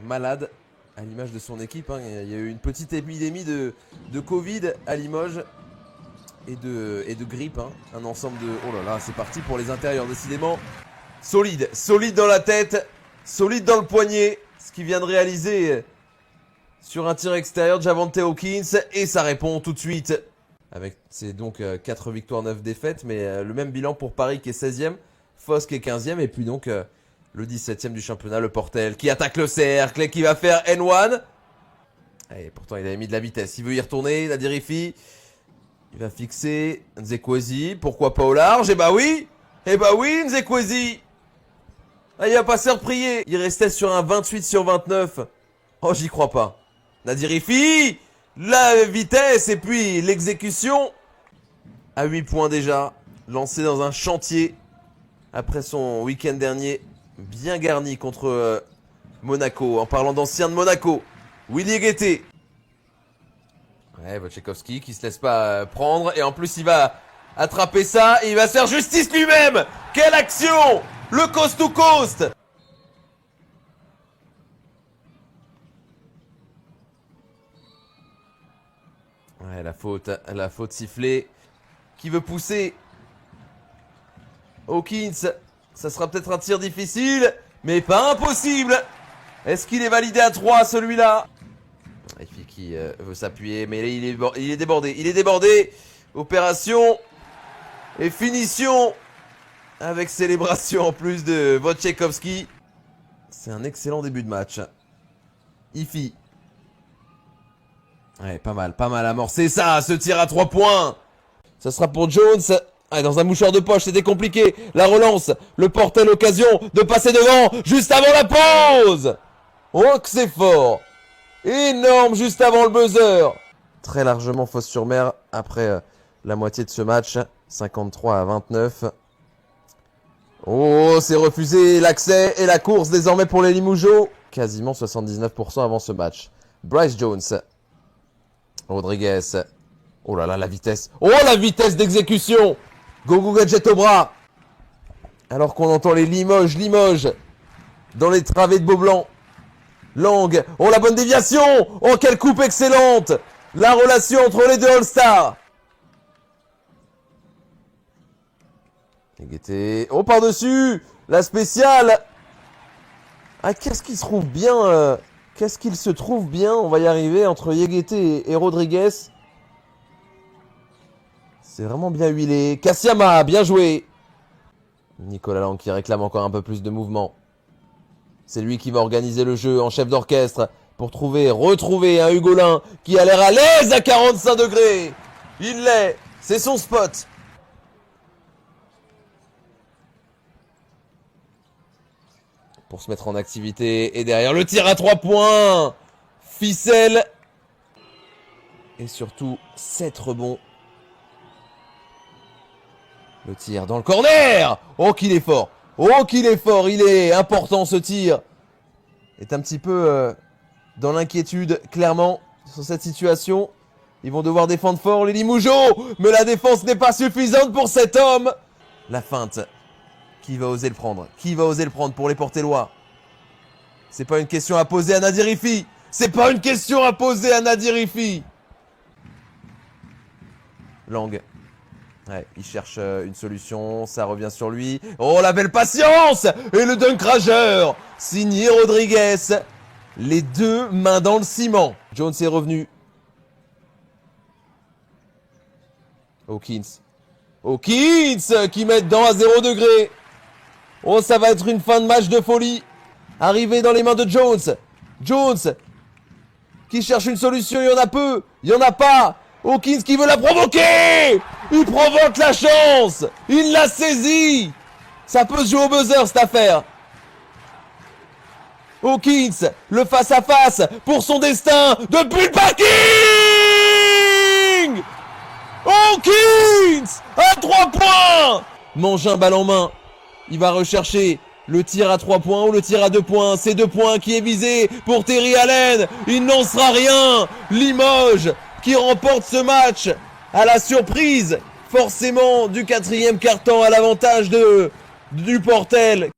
malade, à l'image de son équipe. Hein. Il y a eu une petite épidémie de Covid à Limoges et de grippe. Hein. Un ensemble de... Oh là là, c'est parti pour les intérieurs, décidément. Solide, solide dans la tête, solide dans le poignet. Ce qu'il vient de réaliser sur un tir extérieur de Javonte Hawkins. Et ça répond tout de suite. Avec, c'est donc 4 victoires, 9 défaites. Mais le même bilan pour Paris qui est 16e. Foss qui est 15e. Et puis donc le 17e du championnat, le Portel, qui attaque le cercle et qui va faire N1. Et pourtant il avait mis de la vitesse. Il veut y retourner, Nadir Hiffi. Il va fixer Nzekwezi. Pourquoi pas au large? Eh bah oui, Nzekwezi. Ah, il va pas se faire prier. Il restait sur un 28/29. Oh, j'y crois pas. Nadir Hiffi, la vitesse et puis l'exécution. À 8 points déjà. Lancé dans un chantier. Après son week-end dernier. Bien garni contre Monaco. En parlant d'ancien de Monaco. Willy Guettet. Ouais, Wojciechowski qui se laisse pas prendre. Et en plus, il va attraper ça. Et il va se faire justice lui-même. Quelle action! Le coast to coast! Ouais, la faute sifflée. Qui veut pousser? Hawkins. Ça sera peut-être un tir difficile, mais pas impossible. Est-ce qu'il est validé à 3 celui-là? Hiffi qui veut s'appuyer, mais il est débordé. Il est débordé. Opération et finition. Avec célébration en plus de Wojciechowski. C'est un excellent début de match. Hiffi. Ouais, pas mal amorcé ça, ce tir à 3 points. Ça sera pour Jones. Ah, dans un mouchoir de poche, c'était compliqué. La relance, le Portel, l'occasion de passer devant juste avant la pause. Oh que c'est fort. Énorme juste avant le buzzer. Très largement Fos-sur-Mer après la moitié de ce match. 53-29. Oh, c'est refusé l'accès et la course désormais pour les Limougeaux. Quasiment 79% avant ce match. Bryce Jones. Rodriguez. Oh là là, la vitesse. Oh, la vitesse d'exécution. Gogo Gadget au bras. Alors qu'on entend les Limoges dans les travées de Beaublanc. Lang. Oh, la bonne déviation. Oh, quelle coupe excellente. La relation entre les deux All-Stars. Guettet. Oh, par-dessus. La spéciale. Ah, qu'est-ce qu'il se trouve bien. Qu'est-ce qu'il se trouve bien. On va y arriver entre Guettet et Rodriguez. C'est vraiment bien huilé. Kassiama, bien joué. Nicolas Lang qui réclame encore un peu plus de mouvement. C'est lui qui va organiser le jeu en chef d'orchestre pour retrouver un Hugolin qui a l'air à l'aise à 45 degrés. Il l'est. C'est son spot. Pour se mettre en activité. Et derrière le tir à 3 points. Ficelle. Et surtout 7 rebonds. Le tir dans le corner. Oh qu'il est fort. Oh qu'il est fort. Il est important ce tir. Est un petit peu dans l'inquiétude clairement sur cette situation. Ils vont devoir défendre fort les Limougeaux. Mais la défense n'est pas suffisante pour cet homme. La feinte. Qui va oser le prendre? Qui va oser le prendre pour les Portellois? C'est pas une question à poser à Nadir Hiffi. C'est pas une question à poser à Nadir Hiffi. Lang. Ouais, il cherche une solution, ça revient sur lui. Oh, la belle patience! Et le dunk rageur! Signé Rodriguez. Les deux mains dans le ciment. Jones est revenu. Hawkins. Hawkins qui met dedans à 0 degré. Oh, ça va être une fin de match de folie. Arrivé dans les mains de Jones. Jones qui cherche une solution, il y en a peu. Il y en a pas. Hawkins qui veut la provoquer. Il provoque la chance. Il l'a saisie. Ça peut se jouer au buzzer cette affaire. Hawkins, le face-à-face pour son destin depuis le parking. Hawkins à 3 points. Mangin balle en main. Il va rechercher le tir à 3 points ou le tir à 2 points. C'est 2 points qui est visé pour Terry Allen. Il n'en sera rien. Limoges qui remporte ce match à la surprise forcément du 4e quart-temps à l'avantage du Portel.